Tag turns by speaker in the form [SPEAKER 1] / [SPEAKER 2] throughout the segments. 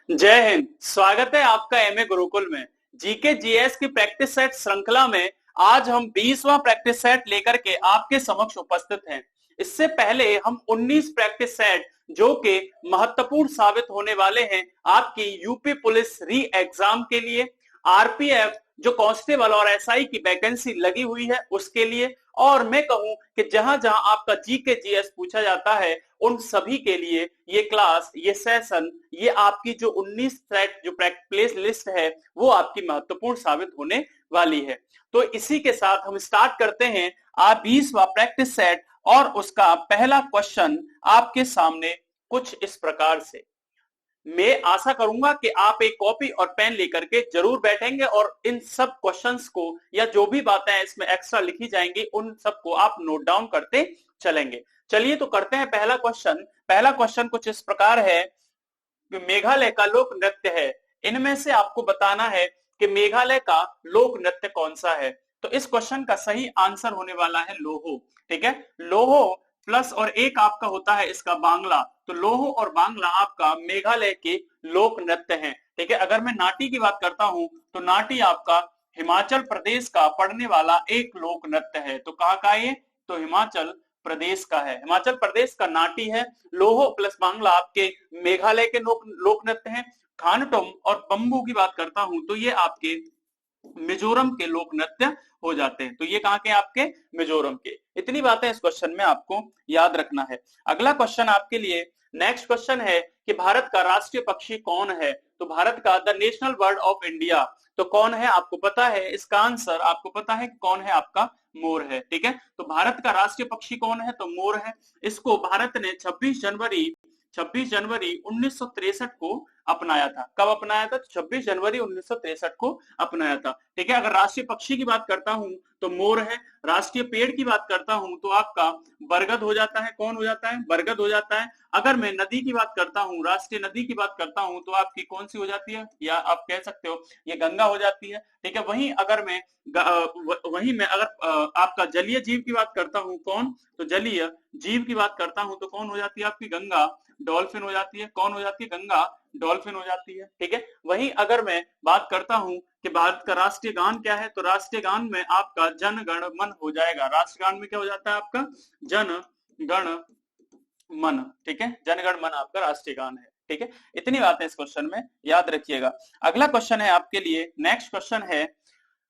[SPEAKER 1] जय हिंद। स्वागत है आपका एमए गुरुकुल में। जीके जीएस की प्रैक्टिस सेट श्रृंखला में आज हम 20वां प्रैक्टिस सेट लेकर के आपके समक्ष उपस्थित हैं। इससे पहले हम 19 प्रैक्टिस सेट जो कि महत्वपूर्ण साबित होने वाले हैं आपकी यूपी पुलिस री एग्जाम के लिए, आरपीएफ जो कांस्टेबल और एसआई की वैकेंसी लगी हुई है उसके लिए, और मैं कहूं कि जहां जहां आपका जीके जीएस पूछा जाता है उन सभी के लिए ये क्लास, ये सेशन, ये आपकी जो 19 सेट जो प्लेस लिस्ट है वो आपकी महत्वपूर्ण साबित होने वाली है। तो इसी के साथ हम स्टार्ट करते हैं आप 20वां प्रैक्टिस सेट, और उसका पहला क्वेश्चन आपके सामने कुछ इस प्रकार से। मैं आशा करूंगा कि आप एक कॉपी और पेन लेकर के जरूर बैठेंगे और इन सब क्वेश्चंस को या जो भी बातें इसमें एक्स्ट्रा लिखी जाएंगी उन सबको आप नोट डाउन करते चलेंगे। चलिए तो करते हैं पहला क्वेश्चन। पहला क्वेश्चन कुछ इस प्रकार है कि मेघालय का लोक नृत्य है, इनमें से आपको बताना है कि मेघालय का लोक नृत्य कौन सा है। तो इस क्वेश्चन का सही आंसर होने वाला है लोहो। ठीक है, लोहो प्लस और एक आपका होता है इसका बांग्ला। तो लोहो और बांग्ला आपका मेघालय के लोक नृत्य हैं। ठीक है, अगर मैं नाटी की बात करता हूं तो नाटी आपका हिमाचल प्रदेश का पड़ने वाला एक लोक नृत्य है। तो कहाँ का ये? तो हिमाचल प्रदेश का है, हिमाचल प्रदेश का नाटी है। लोहो प्लस बांग्ला आपके मेघालय के लोक नृत्य हैं। खानटुम और बम्बू की बात करता हूं तो ये आपके मिजोरम के लोक नृत्य हो जाते हैं। तो ये कहां के? आपके मिजोरम के। इतनी बातें इस क्वेश्चन में आपको याद रखना है। अगला क्वेश्चन आपके लिए नेक्स्ट क्वेश्चन है कि भारत का राष्ट्रीय पक्षी कौन है। तो भारत का the national bird of India तो कौन है? आपको पता है इसका आंसर, आपको पता है कौन है? आपका मोर है। ठीक है, तो भारत का राष्ट्रीय पक्षी कौन है? तो मोर है। इसको भारत ने 26 जनवरी 1963 को अपनाया था। कब अपनाया था? 26 जनवरी 1963 को अपनाया था। ठीक है, अगर राष्ट्रीय पक्षी की बात करता हूं तो मोर है। राष्ट्रीय पेड़ की बात करता हूं तो आपका बरगद हो जाता है। कौन हो जाता है? बरगद हो जाता है। अगर मैं नदी की बात करता हूं, राष्ट्रीय नदी की बात करता हूं तो आपकी कौन सी हो जाती है, या आप कह सकते हो ये गंगा हो जाती है। ठीक है, वहीं अगर मैं आपका जलीय जीव की बात करता हूं, कौन? तो जलीय जीव की बात करता हूं तो कौन हो जाती है? आपकी गंगा डॉल्फिन हो जाती है। कौन हो जाती है? गंगा डॉल्फिन हो जाती है। ठीक है, वहीं अगर मैं बात करता हूं कि भारत का राष्ट्रीय गान क्या है, तो राष्ट्रीय गान में आपका जन गण मन हो जाएगा। राष्ट्रीय गान में क्या हो जाता है? आपका जन गण मन। ठीक है, जन गण मन आपका राष्ट्रीय गान है। ठीक है, इतनी बातें इस क्वेश्चन में याद रखिएगा। अगला क्वेश्चन है आपके लिए, नेक्स्ट क्वेश्चन है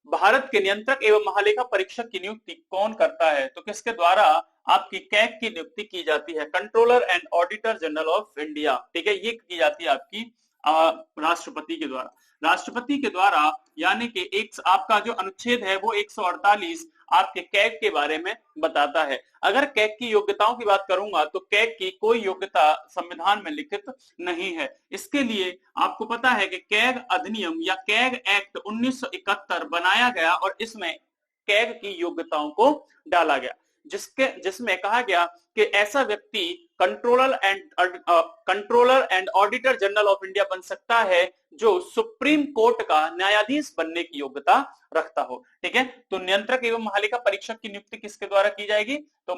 [SPEAKER 1] भारत के नियंत्रक एवं महालेखा परीक्षक की नियुक्ति कौन करता है। तो किसके द्वारा आपकी कैग की नियुक्ति की जाती है? Controller and auditor general of India. ठीक है, ये की जाती है आपकी राष्ट्रपति के द्वारा। राष्ट्रपति के द्वारा, यानी कि एक आपका जो अनुच्छेद है वो 148 आपके कैग के बारे में बताता है। अगर कैग की योग्यताओं की बात करूंगा तो कैग की कोई योग्यता संविधान में लिखित नहीं है। इसके लिए आपको पता है कि कैग अधिनियम या कैग एक्ट 1971 बनाया गया और इसमें कैग की योग्यताओं को डाला गया, जिसमें कहा गया कि ऐसा व्यक्ति controller and auditor general of India बन सकता है जो सुप्रीम कोर्ट का न्यायाधीश बनने की योग्यता रखता हो। ठीक है, तो नियंत्रक एवं महालेखा परीक्षक की नियुक्ति किसके द्वारा की जाएगी? तो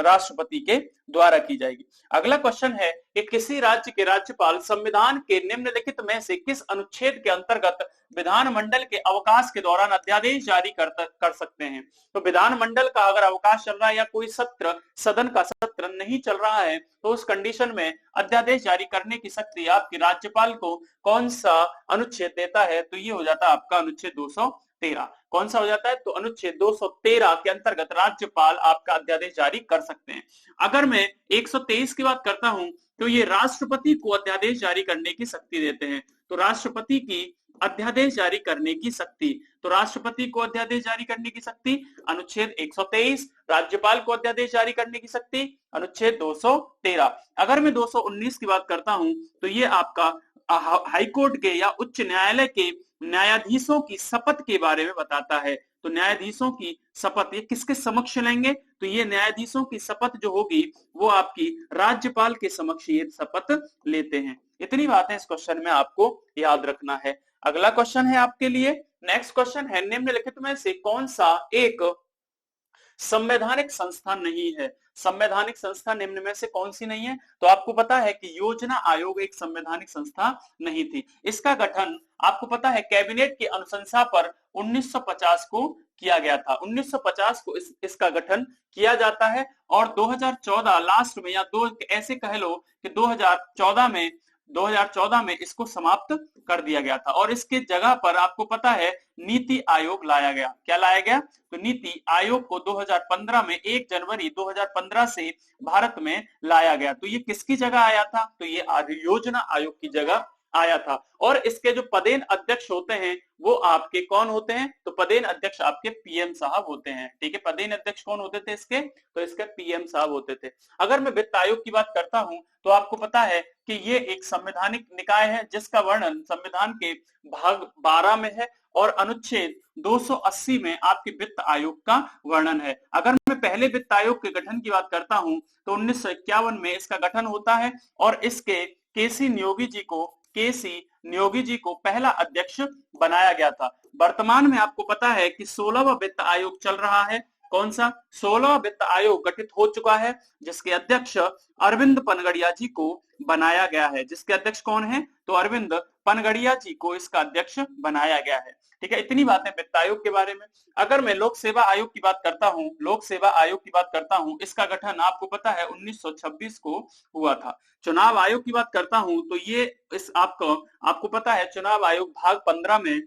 [SPEAKER 1] राष्ट्रपति के द्वारा की जाएगी। अगला क्वेश्चन है कि किसी राज्य के राज्यपाल संविधान के निम्नलिखित में से किस अनुच्छेद के अंतर्गत विधानमंडल के अवकाश के दौरान अध्यादेश जारी कर सकते हैं। तो विधानमंडल का अगर अवकाश चल रहा है या कोई सदन का सत्र नहीं चल रहा है तो उस कंडीशन में अध्यादेश जारी करने की शक्ति आपके राज्यपाल को कौन सा अनुच्छेद देता है? तो ये हो जाता है आपका अनुच्छेद 213। कौन सा हो जाता है? तो अनुच्छेद 213 के अंतर्गत राज्यपाल आपका अध्यादेश जारी कर सकते हैं। अगर मैं 123 की बात करता हूं तो ये राष्ट्रपति को अध्यादेश जारी करने की शक्ति देते हैं। तो राष्ट्रपति की अध्यादेश जारी करने की शक्ति, तो राष्ट्रपति को अध्यादेश जारी करने की शक्ति अनुच्छेद 123, राज्यपाल को अध्यादेश जारी करने की शक्ति अनुच्छेद 213। अगर मैं 219 की बात करता हूं तो ये आपका हाईकोर्ट के या उच्च न्यायालय के न्यायाधीशों की शपथ के बारे में बताता है। तो न्यायाधीशों की शपथ ये किसके समक्ष लेंगे? तो ये न्यायाधीशों की शपथ जो होगी वो आपकी राज्यपाल के समक्ष ये शपथ लेते हैं। इतनी बातें इस क्वेश्चन में आपको याद रखना है। अगला क्वेश्चन है आपके लिए, नेक्स्ट क्वेश्चन है निम्नलिखित में से कौन सा एक संवैधानिक संस्था नहीं है। संवैधानिक संस्था निम्न में से कौन सी नहीं है? तो आपको पता है कि योजना आयोग एक संवैधानिक संस्था नहीं थी। इसका गठन आपको पता है कैबिनेट की अनुशंसा पर 1950 को किया गया था। 1950 को इसका गठन किया जाता है और 2014 लास्ट में, या दो ऐसे कह लो कि 2014 में इसको समाप्त कर दिया गया था और इसके जगह पर आपको पता है नीति आयोग लाया गया। क्या लाया गया? तो नीति आयोग को 2015 में 1 जनवरी 2015 से भारत में लाया गया। तो ये किसकी जगह आया था? तो ये योजना आयोग की जगह आया था। और इसके जो पदेन अध्यक्ष होते हैं वो आपके कौन होते हैं? तो पदेन अध्यक्ष आपके पीएम साहब होते हैं। ठीक है, पदेन अध्यक्ष कौन होते थे इसके? तो इसके पीएम साहब होते थे। अगर मैं वित्त आयोग की बात करता हूं तो आपको पता है कि ये एक संवैधानिक निकाय है जिसका वर्णन संविधान के भाग 12 में है और अनुच्छेद 280 में आपके वित्त आयोग का वर्णन है। अगर मैं पहले वित्त आयोग के गठन की बात करता हूं तो 1951 में इसका गठन होता है और इसके केसी नियोगी जी को पहला अध्यक्ष बनाया गया था। वर्तमान में आपको पता है कि 16वां वित्त आयोग चल रहा है। कौन सा? 16वां वित्त आयोग गठित हो चुका है जिसके अध्यक्ष अरविंद पनगड़िया जी को बनाया गया है। जिसके अध्यक्ष कौन है? तो अरविंद पनगड़िया जी को इसका अध्यक्ष बनाया गया है। ठीक है, इतनी बातें वित्त आयोग के बारे में। अगर मैं लोक सेवा आयोग की बात करता हूं, इसका गठन आपको पता है 1926 को हुआ था। चुनाव आयोग की बात करता हूं तो ये इस आपको पता है चुनाव आयोग भाग 15 में,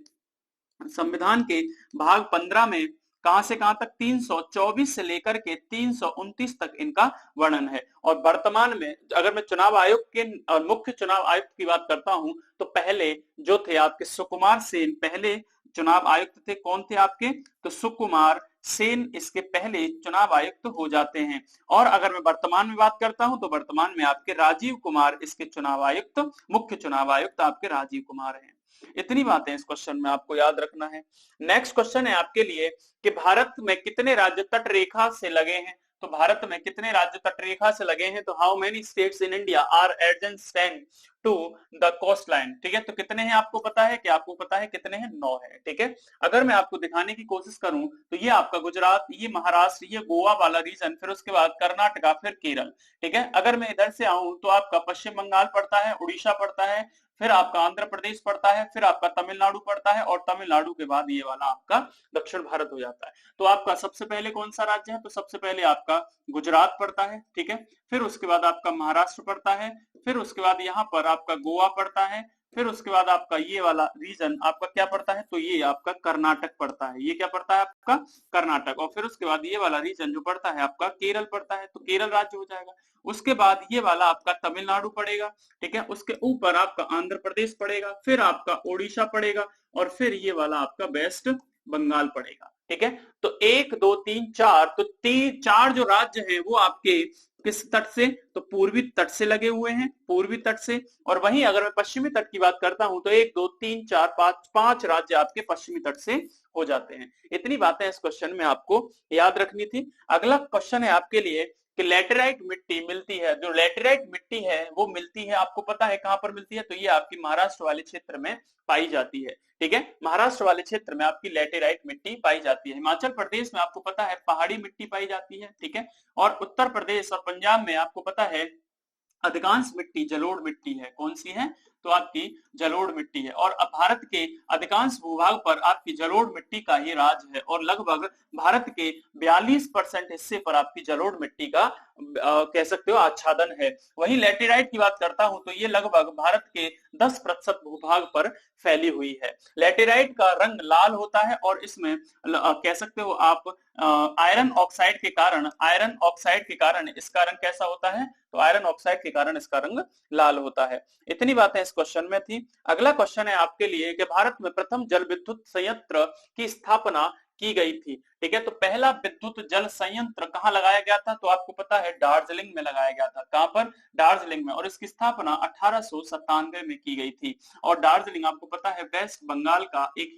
[SPEAKER 1] संविधान के भाग 15 में कहां से कहां तक? 324 से लेकर के 329 तक इनका वर्णन है। और वर्तमान में अगर मैं चुनाव आयोग के मुख्य चुनाव आयुक्त की बात करता हूं तो पहले जो थे आपके सुकुमार सेन पहले चुनाव आयुक्त थे। कौन थे आपके? तो सुकुमार सेन इसके पहले चुनाव आयुक्त हो जाते हैं। और अगर मैं वर्तमान में बात करता हूं तो वर्तमान में आपके राजीव कुमार इसके चुनाव आयुक्त, मुख्य चुनाव आयुक्त आपके राजीव कुमार हैं। इतनी बातें इस क्वेश्चन में आपको याद रखना है। नेक्स्ट क्वेश्चन है आपके लिए कि भारत में कितने राज्य तट रेखा से लगे हैं? तो भारत में कितने राज्य तट रेखा से लगे हैं? तो how many states in India are adjacent to the coast line? ठीक है, तो कितने हैं आपको पता है? कि आपको पता है कितने हैं? 9 है। ठीक है, अगर मैं आपको दिखाने की कोशिश करूं तो ये आपका गुजरात, ये महाराष्ट्र, ये गोवा वाला रीजन, फिर उसके बाद कर्नाटका, फिर केरल। ठीक है, अगर मैं इधर से आऊं तो आपका पश्चिम बंगाल पड़ता है, उड़ीसा पड़ता है, फिर आपका आंध्र प्रदेश पड़ता है, फिर आपका तमिलनाडु पड़ता है और तमिलनाडु के बाद ये वाला आपका दक्षिण भारत हो जाता है। तो आपका सबसे पहले कौन सा राज्य है? तो सबसे पहले आपका गुजरात पड़ता है। ठीक है, फिर उसके बाद आपका महाराष्ट्र पड़ता है, फिर उसके बाद यहाँ पर आपका गोवा पड़ता है, फिर उसके बाद आपका ये वाला रीजन आपका क्या पड़ता है? तो ये आपका कर्नाटक पड़ता है। ये क्या पड़ता है? आपका कर्नाटक। और फिर उसके बाद ये वाला रीजन जो पड़ता है आपका केरल पड़ता है, तो केरल राज्य हो जाएगा। उसके बाद ये वाला आपका तमिलनाडु पड़ेगा। ठीक है, उसके ऊपर आपका आंध्र प्रदेश पड़ेगा, फिर आपका ओडिशा पड़ेगा और फिर ये वाला आपका वेस्ट बंगाल पड़ेगा। ठीक है, तो 1 2 3 4, तो 4 जो राज्य हैं वो आपके किस तट से? तो पूर्वी तट से लगे हुए हैं, पूर्वी तट से। और वहीं अगर मैं पश्चिमी तट की बात करता हूं तो 1 2 3 4 5 राज्य आपके पश्चिमी तट से हो जाते हैं। इतनी बातें इस क्वेश्चन में आपको याद रखनी थी। अगला क्वेश्चन है आपके लिए कि लैटेराइट मिट्टी मिलती है, जो लैटेराइट मिट्टी है वो मिलती है, आपको पता है कहां पर मिलती है? तो ये आपकी महाराष्ट्र वाले क्षेत्र में पाई जाती है। ठीक है, महाराष्ट्र वाले क्षेत्र में आपकी लैटेराइट मिट्टी पाई जाती है। हिमाचल प्रदेश में आपको पता है पहाड़ी मिट्टी पाई जाती है। ठीक है, और उत्तर प्रदेश और पंजाब में आपको पता है अधिकांश मिट्टी जलोढ़ मिट्टी है। कौन सी है? तो आपकी जलोढ़ मिट्टी है। और अब भारत के अधिकांश भूभाग पर आपकी जलोढ़ मिट्टी का ही राज है और लगभग भारत के 42% हिस्से पर आपकी जलोढ़ मिट्टी का कह सकते हो आच्छादन है। वहीं लैटेराइट की बात करता हूं तो ये लगभग भारत के 10% भूभाग पर फैली हुई है। लैटेराइट का रंग लाल होता है और इसमें कह सकते हो आप आयरन ऑक्साइड के कारण इसका रंग कैसा होता है? तो आयरन ऑक्साइड के कारण इसका रंग लाल होता है। इतनी बातें इस क्वेश्चन में थी। अगला क्वेश्चन है आपके लिए कि भारत में प्रथम जल विद्युत संयंत्र की स्थापना की गई थी। ठीक है, तो पहला विद्युत जल संयंत्र कहां लगाया गया था? तो आपको पता है दार्जिलिंग में लगाया गया था। कहां पर? दार्जिलिंग में। और इसकी स्थापना 1897 में की गई थी। और दार्जिलिंग आपको पता है वेस्ट बंगाल का एक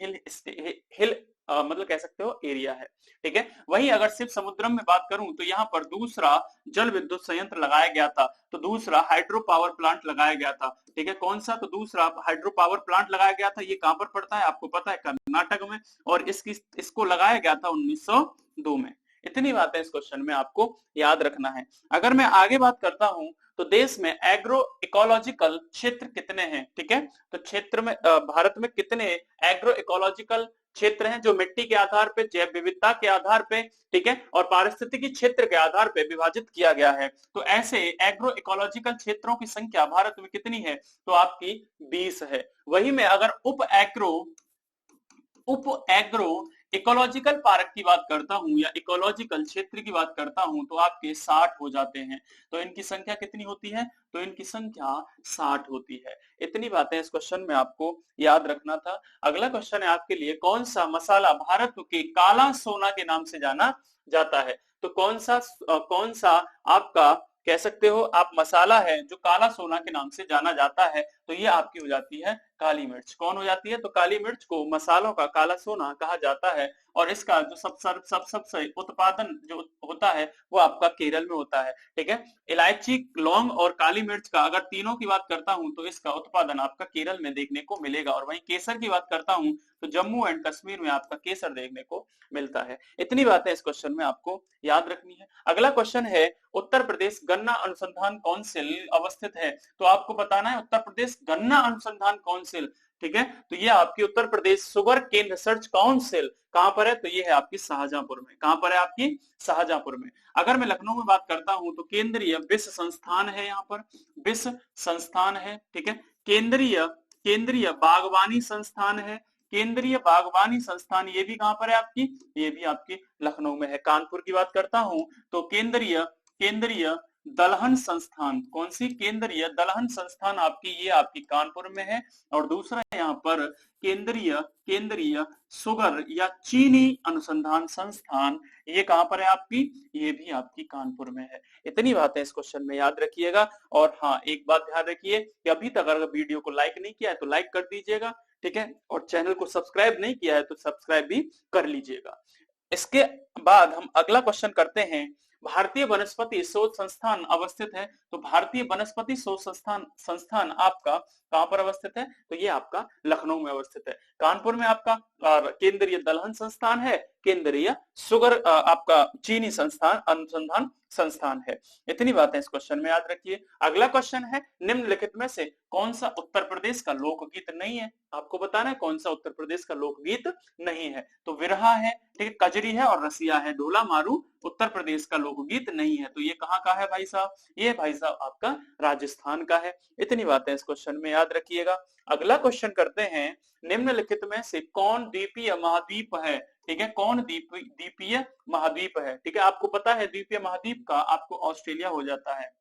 [SPEAKER 1] हिल मतलब कह सकते हो एरिया है। ठीक है, वहीं अगर शिव समुद्रम में बात करूं तो यहाँ पर दूसरा जल विद्युत संयंत्र लगाया गया था। तो दूसरा हाइड्रो पावर प्लांट लगाया गया था। ठीक है, कौन सा? तो दूसरा हाइड्रो पावर प्लांट लगाया गया था। ये कहां पर पड़ता है? आपको पता है कर्नाटक में। और इसको लगाया गया था 1902 में। इतनी बातें इस क्वेश्चन में आपको याद रखना है। अगर मैं आगे बात करता हूं तो देश में एग्रो इकोलॉजिकल क्षेत्र कितने हैं, ठीक है। तो क्षेत्र में भारत में कितने एग्रो इकोलॉजिकल क्षेत्र हैं जो मिट्टी के आधार पे, जैव विविधता के आधार पे, ठीक है, और पारिस्थितिकी क्षेत्र के आधार पे विभाजित किया गया है। तो ऐसे एग्रो इकोलॉजिकल क्षेत्रों की संख्या भारत में कितनी है, तो आपकी 20 है। वही में अगर उप एग्रो इकोलॉजिकल पार्क की बात करता हूं या इकोलॉजिकल क्षेत्र की बात करता हूं तो आपके 60 हो जाते हैं। तो इनकी संख्या कितनी होती है, तो इनकी संख्या 60 होती है। इतनी बातें इस क्वेश्चन में आपको याद रखना था। अगला क्वेश्चन है आपके लिए, कौन सा मसाला भारत के काला सोना के नाम से जाना जाता है। तो कौन सा आपका कह सकते हो आप मसाला है जो काला सोना के नाम से जाना जाता है, तो ये आपकी हो जाती है काली मिर्च। कौन हो जाती है, तो काली मिर्च को मसालों का काला सोना कहा जाता है। और इसका जो सबसे उत्पादन जो होता है वो आपका केरल में होता है, ठीक है। इलायची, लौंग और काली मिर्च का अगर तीनों की बात करता हूं तो इसका उत्पादन आपका केरल में देखने को मिलेगा। और वहीं केसर की बात करता हूं तो जम्मू एंड कश्मीर में आपका केसर देखने को मिलता है। इतनी बातें इस क्वेश्चन में आपको याद रखनी है। अगला क्वेश्चन है, उत्तर प्रदेश गन्ना अनुसंधान काउंसिल अवस्थित है। तो आपको बताना है उत्तर प्रदेश गन्ना अनुसंधान काउंसिल, ठीक है। तो ये आपकी Uttar Pradesh sugar cane research council कहां पर है, तो ये है आपकी शाहजहांपुर में। कहां पर है, आपकी शाहजहांपुर में। अगर मैं लखनऊ में बात करता हूं तो केंद्रीय विश्व संस्थान है, यहाँ पर विश्व संस्थान है, ठीक है। केंद्रीय बागवानी संस्थान है, केंद्रीय बागवानी संस्थान ये भी कहां पर है आपकी, ये भी आपकी लखनऊ में है। कानपुर की बात करता हूं तो केंद्रीय दलहन संस्थान, कौन सी, केंद्रीय दलहन संस्थान आपकी, ये आपकी कानपुर में है। और दूसरा यहाँ पर केंद्रीय शुगर या चीनी अनुसंधान संस्थान, ये कहां पर है आपकी, ये भी आपकी कानपुर में है। इतनी बातें इस क्वेश्चन में याद रखिएगा। और हाँ, एक बात ध्यान रखिए कि अभी तक अगर वीडियो को लाइक नहीं किया है तो लाइक कर दीजिएगा, ठीक है। और चैनल को सब्सक्राइब नहीं किया है तो सब्सक्राइब भी कर लीजिएगा। इसके बाद हम अगला क्वेश्चन करते हैं, भारतीय वनस्पति शोध संस्थान अवस्थित है। तो भारतीय वनस्पति शोध संस्थान आपका कहां पर अवस्थित है, तो ये आपका लखनऊ में अवस्थित है। कानपुर में आपका केंद्रीय दलहन संस्थान है, केंद्रीय शुगर आपका चीनी अनुसंधान संस्थान है। इतनी बातें इस क्वेश्चन में याद रखिए। अगला क्वेश्चन है, निम्नलिखित में से कौन सा उत्तर प्रदेश का लोकगीत नहीं है। आपको बताना है कौन सा उत्तर प्रदेश का लोकगीत नहीं है। तो विरहा है, ठीक है, कजरी है और रसिया है। ढोला मारू उत्तर प्रदेश का लोकगीत नहीं है। तो ये कहाँ का है भाई साहब, ये भाई साहब आपका राजस्थान का है। इतनी बातें इस क्वेश्चन में याद रखिएगा। अगला क्वेश्चन करते हैं, निम्नलिखित में से कौन द्वीपीय महाद्वीप है, ठीक है। कौन द्वीपीय महाद्वीप है, ठीक है। आपको पता है द्वीपीय महाद्वीप का आपको ऑस्ट्रेलिया हो जाता है।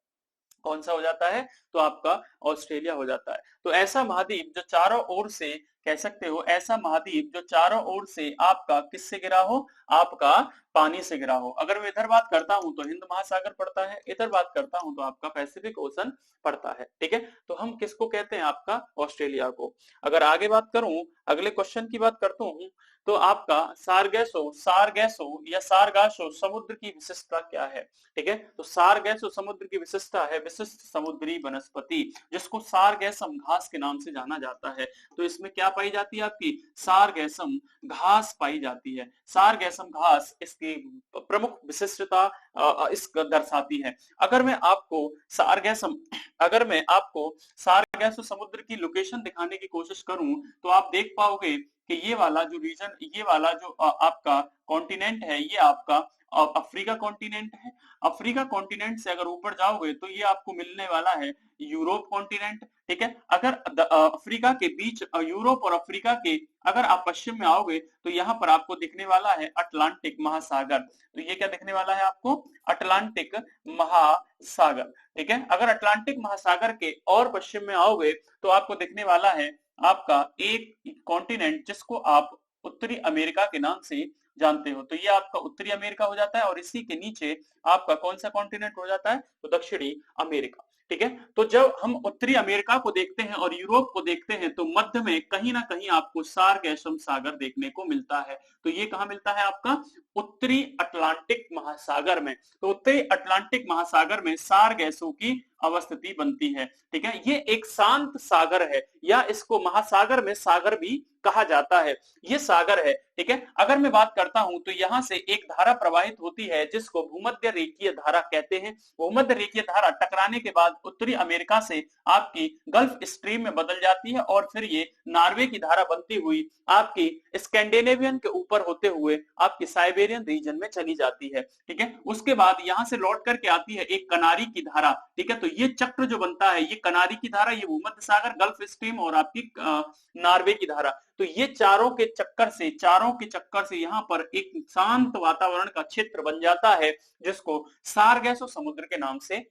[SPEAKER 1] कौन सा हो जाता है, तो आपका ऑस्ट्रेलिया हो जाता है। तो ऐसा महाद्वीप जो चारों ओर से कह सकते हो, ऐसा महाद्वीप जो चारों ओर से आपका किससे घिरा हो, आपका पानी से घिरा हो। अगर मैं इधर बात करता हूं तो हिंद महासागर पड़ता है, इधर बात करता हूं तो आपका पैसिफिक ओशन पड़ता है, ठीक है। तो हम किसको कहते हैं, आपका ऑस्ट्रेलिया को। अगर आगे बात करूं, अगले क्वेश्चन की बात करता हूं तो आपका सारगैसो या सारगासो समुद्र की विशिष्टता क्या है, ठीक है। तो सारगैसो समुद्र की विशिष्टता है विशिष्ट समुद्री वनस्पति, जिसको सारगैसम घास के नाम से जाना जाता है। तो इसमें क्या पाई जाती है, आपकी सारगैसम घास पाई जाती है। सारगैसम घास इसकी प्रमुख विशिष्टता इसका दर्शाती है। अगर मैं आपको सारगैसो समुद्र की लोकेशन दिखाने की कोशिश करूं तो आप देख पाओगे कि ये वाला जो आपका कॉन्टिनेंट है, ये आपका अफ्रीका कॉन्टिनेंट है। अफ्रीका कॉन्टिनेंट से अगर ऊपर जाओगे तो ये आपको मिलने वाला है यूरोप कॉन्टिनेंट, ठीक है। अगर अफ्रीका के बीच यूरोप और अफ्रीका के अगर आप पश्चिम में आओगे तो यहाँ पर आपको दिखने वाला है अटलांटिक महासागर। तो ये क्या दिखने वाला है आपको, अटलांटिक महासागर, ठीक है। अगर अटलांटिक महासागर के और पश्चिम में आओगे तो आपको दिखने वाला है आपका एक कॉन्टिनेंट जिसको आप उत्तरी अमेरिका के नाम से जानते हो। तो ये आपका उत्तरी अमेरिका हो जाता है और इसी के नीचे आपका कौन सा कॉन्टिनेंट हो जाता है, तो दक्षिणी अमेरिका, ठीक है। तो जब हम उत्तरी अमेरिका को देखते हैं और यूरोप को देखते हैं तो मध्य में कहीं ना कहीं आपको सारगैसम सागर देखने को मिलता है। तो ये कहां मिलता है, आपका उत्तरी अटलांटिक महासागर में। तो उत्तरी अटलांटिक महासागर में सारगैसों की अवस्थिति बनती है। ठीक है, ये एक शांत सागर है या इसको महासागर में सागर भी कहा जाता है, ये सागर है। ठीक है, अगर मैं बात करता हूं तो यहां से एक धारा प्रवाहित होती है जिसको भूमध्य रेखीय धारा कहते हैं। भूमध्य रेखीय धारा टकराने के बाद उत्तरी अमेरिका से आपकी गल्फ स्ट्रीम में बदल जाती है और फिर ये नॉर्वे की धारा बनती हुई आपकी स्कैंडिनेवियन के ऊपर होते हुए आपकी साइबेरियन रीजन में चली जाती है। ठीक है, उसके बाद यहां से लौट करके आती है एक कनारी की धारा। ठीक है, तो ये चक्र जो बनता है, ये कनारी की धारा, ये भूमध्य सागर, गल्फ स्ट्रीम और आपकी नॉर्वे की धारा, तो ये चारों के चक्कर से यहाँ पर एक शांत वातावरण का क्षेत्र बन जाता है जिसको सारगैसो समुद्र के नाम से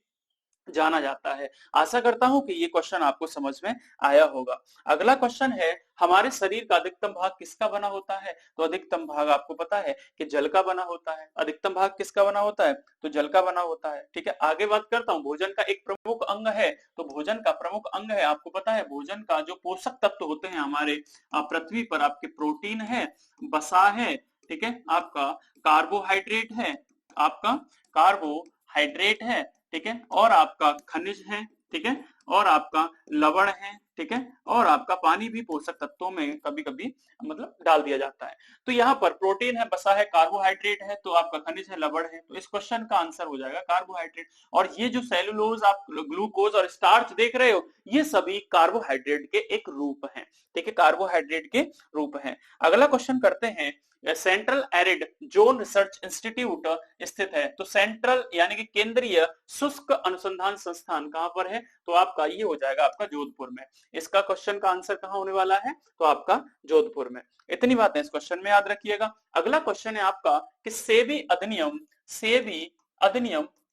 [SPEAKER 1] जाना जाता है। आशा करता हूं कि ये क्वेश्चन आपको समझ में आया होगा। अगला क्वेश्चन है, हमारे शरीर का अधिकतम भाग किसका बना होता है? तो अधिकतम भाग आपको पता है कि जल का बना होता है। अधिकतम भाग किसका बना होता है? तो जल का बना होता है। ठीक है, आगे बात करता हूं, भोजन का एक प्रमुख अंग है, तो भोजन का प्रमुख अंग है, आपको पता है भोजन का जो पोषक तत्व होते हैं हमारे पृथ्वी पर, आपके प्रोटीन है, वसा है, ठीक है, आपका कार्बोहाइड्रेट है, आपका कार्बोहाइड्रेट है, ठीक है, और आपका खनिज है, ठीक है, और आपका लवण है, ठीक है, और आपका पानी भी पोषक तत्वों में कभी कभी मतलब डाल दिया जाता है। तो यहाँ पर प्रोटीन है, वसा है, कार्बोहाइड्रेट है, तो आपका खनिज है, लवण है, तो इस क्वेश्चन का आंसर हो जाएगा कार्बोहाइड्रेट। और ये जो सेलुलोज, आप ग्लूकोज और स्टार्च देख रहे हो, ये सभी कार्बोहाइड्रेट के एक रूप हैं। ठीक है, कार्बोहाइड्रेट के रूप हैं। अगला क्वेश्चन करते हैं, central arid zone research institute स्थित है, तो सेंट्रल यानी कि केंद्रीय शुष्क अनुसंधान संस्थान कहां पर है? तो आपका ये हो जाएगा आपका जोधपुर में। इसका क्वेश्चन का आंसर कहां होने वाला है? तो आपका जोधपुर में। इतनी बातें इस क्वेश्चन में याद रखिएगा। अगला क्वेश्चन है आपका कि सेबी अधिनियम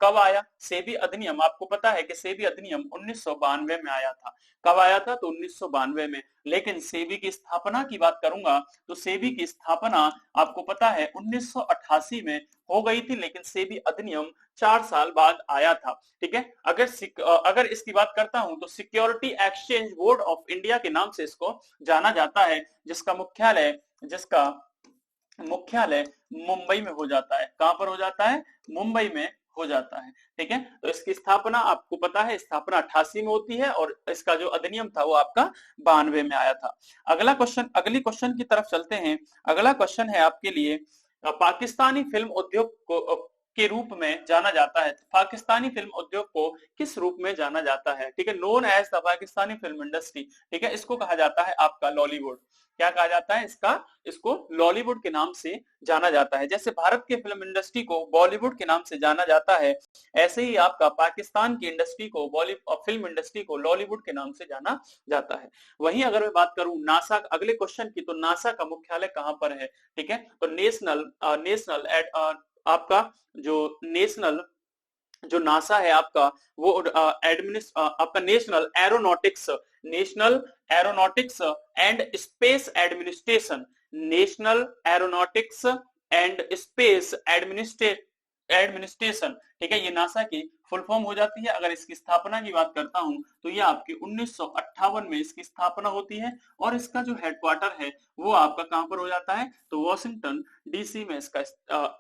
[SPEAKER 1] कब आया? सेबी अधिनियम, आपको पता है कि सेबी अधिनियम 1992 में आया था। कब आया था? तो 1992 में। लेकिन सेबी की स्थापना की बात करूंगा तो सेबी की स्थापना आपको पता है 1988 में हो गई थी, लेकिन सेबी अधिनियम 4 साल बाद आया था। ठीक है, अगर इसकी बात करता हूं तो security exchange board of India के नाम से इसको जाना जाता है, जिसका मुख्यालय मुंबई में हो जाता है। कहां पर हो जाता है? मुंबई में हो जाता है। ठीक है, तो इसकी स्थापना आपको पता है स्थापना 88 में होती है और इसका जो अधिनियम था वो आपका 92 में आया था। अगले क्वेश्चन की तरफ चलते हैं। अगला क्वेश्चन है आपके लिए, पाकिस्तानी फिल्म उद्योग को के रूप में जाना जाता है। पाकिस्तानी फिल्म उद्योग को किस रूप में जाना जाता है? ठीक है, known as the Pakistani film industry. ठीक है, इसको कहा जाता है आपका लॉलीवुड। क्या कहा जाता है इसको लॉलीवुड के नाम से जाना जाता है। जैसे भारत के फिल्म इंडस्ट्री को बॉलीवुड के नाम से जाना जाता है, ऐसे ही आपका पाकिस्तान की इंडस्ट्री को फिल्म इंडस्ट्री को लॉलीवुड के नाम से जाना जाता है। वहीं अगर मैं बात करूं नासा, अगले क्वेश्चन की, तो नासा का मुख्यालय कहां पर है? ठीक है, तो आपका जो नासा है आपका, वो आपका national aeronautics and space administration, ठीक है, ये नासा की फुल फॉर्म हो जाती है। अगर इसकी स्थापना की बात करता हूं तो ये आपकी 1958 में इसकी स्थापना होती है और इसका जो हेडक्वार्टर है वो आपका कहां पर हो जाता है? तो वॉशिंगटन डीसी में इसका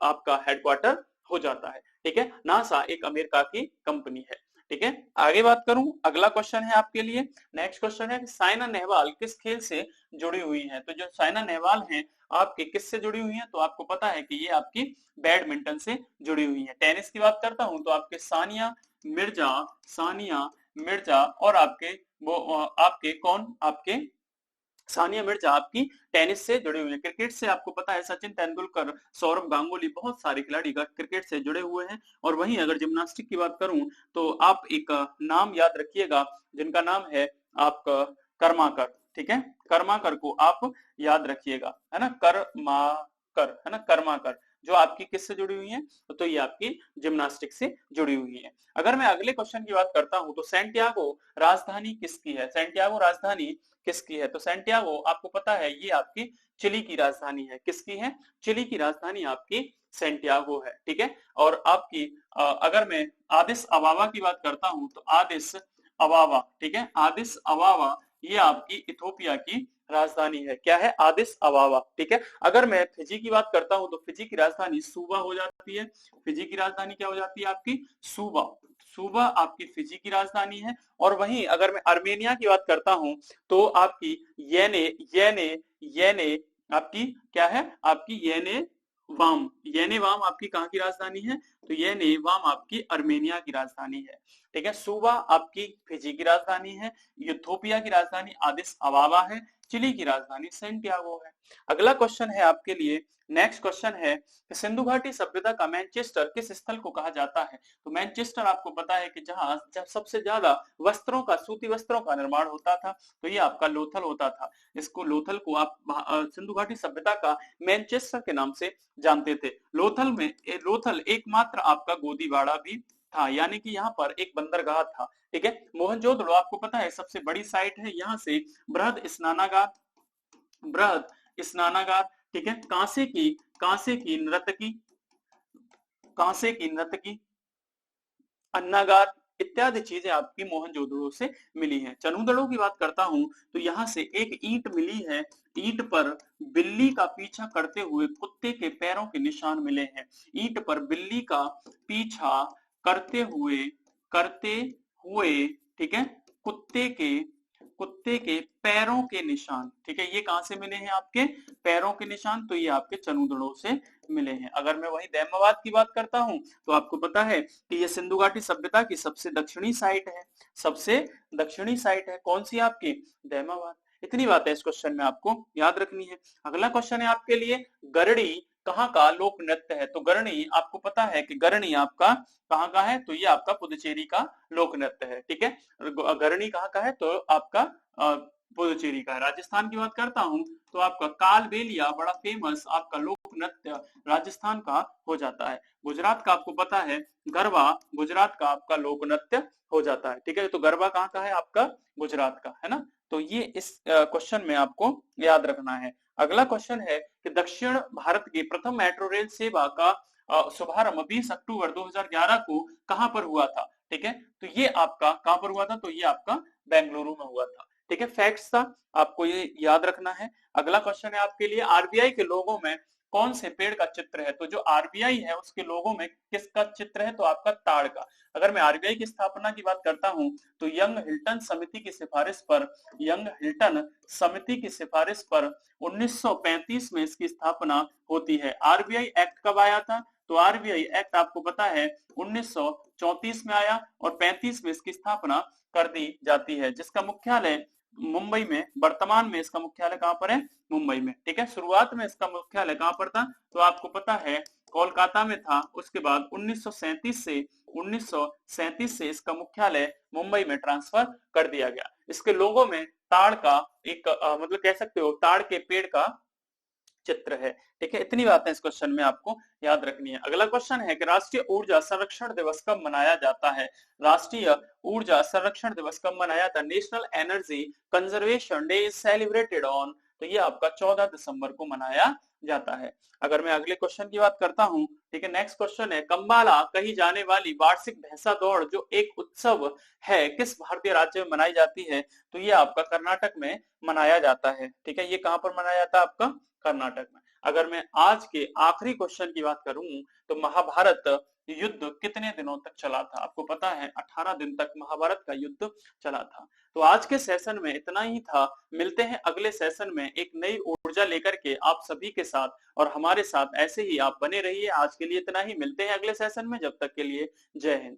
[SPEAKER 1] आपका हेडक्वार्टर हो जाता है। ठीक है, नासा एक अमेरिका की कंपनी है। ठीक है, आगे बात करूं, अगला क्वेश्चन है आपके लिए, नेक्स्ट क्वेश्चन है कि साइना नेहवाल किस खेल से जुड़ी हुई है? तो जो साइना नेहवाल हैं आपके किससे जुड़ी हुई हैं? तो आपको पता है कि ये आपकी बैडमिंटन से जुड़ी हुई है। टेनिस की बात करता हूं तो आपके सानिया मिर्जा और आपके सानिया मिर्जा आपकी टेनिस से जुड़ी हुई है। क्रिकेट से आपको पता है सचिन तेंदुलकर, सौरभ गांगुली, बहुत सारे खिलाड़ी क्रिकेट से जुड़े हुए हैं। और वहीं अगर जिम्नास्टिक की बात करूं तो आप एक नाम याद रखिएगा जिनका नाम है आपका कर्माकर। ठीक है, कर्माकर को आप याद रखिएगा, है ना, कर्माकर, जो आपकी किससे जुड़ी हुई है? तो ये आपकी जिम्नास्टिक से जुड़ी हुई है। अगर मैं अगले क्वेश्चन की बात करता हूं तो सैंटियागो राजधानी किसकी है? सैंटियागो राजधानी किसकी है? तो सैंटियागो आपको पता है ये आपकी चिली की राजधानी है। किसकी है? चिली की राजधानी आपकी सैंटियागो है। ठीक है, और आपकी अगर मैं आदिस अबाबा की बात करता हूं तो आदिस अबाबा, ठीक है, आदिस अबाबा ये आपकी इथोपिया की राजधानी है। क्या है? आदिस अबाबा। ठीक है। अगर मैं फिजी की बात करता हूं तो फिजी की राजधानी सूबा हो जाती है। फिजी की राजधानी क्या हो जाती है आपकी? सूबा। सूबा आपकी फिजी की राजधानी है। और वहीं अगर मैं अर्मेनिया की बात करता हूं तो आपकी येने येने येने आपकी क्या है? आपकी येने वाम। येने वाम आपकी कहाँ की राजधानी है? तो येने वाम आपकी अर्मेनिया की राजधानी है। ठीक है। सूबा आपकी फिजी की राजधानी है। यूथोपिया की राजधानी आदिस अबाबा है। चिली की राजधानी सेंटियागो है। अगला क्वेश्चन है आपके लिए, नेक्स्ट क्वेश्चन है कि सिंधु घाटी सभ्यता का मैनचेस्टर किस स्थल को कहा जाता है? तो मैनचेस्टर आपको पता है कि जहां सबसे ज्यादा वस्त्रों का, सूती वस्त्रों का निर्माण होता था, तो ये आपका लोथल होता था। इसको लोथल को आप सिंधु घाटी सभ्यता का मैनचेस्टर के नाम से जानते थे। लोथल एकमात्र आपका गोदीवाड़ा भी था, यानी कि यहाँ पर एक बंदरगाह था। ठीक है। मोहनजोदड़ो आपको पता है सबसे बड़ी साइट है, यहाँ से बृहद स्नानागार। ठीक है। कांसे की नर्तकी अन्नागार इत्यादि चीजें आपकी मोहनजोदड़ो से मिली हैं। चनूदड़ो की बात करता हूं तो यहाँ से एक ईंट मिली है। ईंट पर बिल्ली का पीछा करते हुए कुत्ते के पैरों के निशान मिले हैं। ईंट पर बिल्ली का पीछा करते हुए ठीक है, कुत्ते के पैरों के निशान। ठीक है। ये कहां से मिले हैं? आपके पैरों के निशान। तो ये आपके चनूदड़ो से मिले हैं। अगर मैं वही दैमाबाद की बात करता हूं तो आपको पता है कि ये सिंधु घाटी सभ्यता की सबसे दक्षिणी साइट है। सबसे दक्षिणी साइट है कौन सी? आपकी दैमाबाद। इतनी बात है इस क्वेश्चन में आपको याद रखनी है। अगला क्वेश्चन है आपके लिए, गरडी कहाँ का लोक नृत्य है? तो गरनी आपको पता है कि गरनी आपका कहाँ का है? तो ये आपका पुदुचेरी का लोक नृत्य है। ठीक है। गरनी कहाँ का है? तो आपका पुदुचेरी का है। राजस्थान की बात करता हूं तो आपका कालबेलिया बड़ा फेमस आपका लोक नृत्य राजस्थान का हो जाता है। गुजरात का आपको पता है गरबा गुजरात का आपका लोक नृत्य हो जाता है। ठीक है। तो गरबा कहाँ का है? आपका गुजरात का है ना। तो ये इस क्वेश्चन में आपको याद रखना है। अगला क्वेश्चन है कि दक्षिण भारत की प्रथम मेट्रो रेल सेवा का शुभारंभ 20 अक्टूबर 2011 को कहां पर हुआ था? ठीक है। तो ये आपका कहां पर हुआ था? तो ये आपका बेंगलुरु में हुआ था। ठीक है। फैक्ट्स था, आपको ये याद रखना है। अगला क्वेश्चन है आपके लिए, आरबीआई के लोगों में कौन से पेड़ का चित्र है? तो जो आरबीआई है उसके लोगों में किसका चित्र है? तो आपका ताड़ का। अगर मैं आरबीआई की स्थापना की बात करता हूं तो यंग हिल्टन समिति की सिफारिश पर 1935 में इसकी स्थापना होती है। आरबीआई एक्ट कब आया था? तो आरबीआई एक्ट आपको पता है 1934 में आया और 35 में इसकी स्थापना कर दी जाती है, जिसका मुख्यालय मुंबई में, वर्तमान में इसका मुख्यालय कहां पर है? मुंबई में। ठीक है। शुरुआत में इसका मुख्यालय कहां पर था? तो आपको पता है कोलकाता में था। उसके बाद 1937 से इसका मुख्यालय मुंबई में ट्रांसफर कर दिया गया। इसके लोगों में ताड़ का एक मतलब कह सकते हो ताड़ के पेड़ का चित्र है। ठीक है। इतनी बातें इस क्वेश्चन में आपको याद रखनी है। अगला क्वेश्चन है कि राष्ट्रीय ऊर्जा संरक्षण दिवस कब मनाया जाता है? राष्ट्रीय ऊर्जा संरक्षण दिवस कब मनाया था? National energy conservation day is celebrated on. तो ये आपका 14 दिसंबर को मनाया जाता है। अगर मैं अगले क्वेश्चन की बात करता हूं, ठीक है, नेक्स्ट क्वेश्चन है, कंबाला कही जाने वाली वार्षिक भैंसा दौड़ जो एक उत्सव है किस भारतीय राज्य में मनाई जाती है? तो ये आपका कर्नाटक में मनाया जाता है। ठीक है। ये कहां पर मनाया जाता है? आपका कर्नाटक में। अगर मैं आज के आखिरी क्वेश्चन की बात करूं तो महाभारत युद्ध कितने दिनों तक चला था? आपको पता है 18 दिन तक महाभारत का युद्ध चला था। तो आज के सेशन में इतना ही था। मिलते हैं अगले सेशन में एक नई ऊर्जा लेकर के आप सभी के साथ, और हमारे साथ ऐसे ही आप बने रहिए। आज के लिए इतना ही, मिलते हैं अगले सेशन में। जब तक के लिए जय हिंद।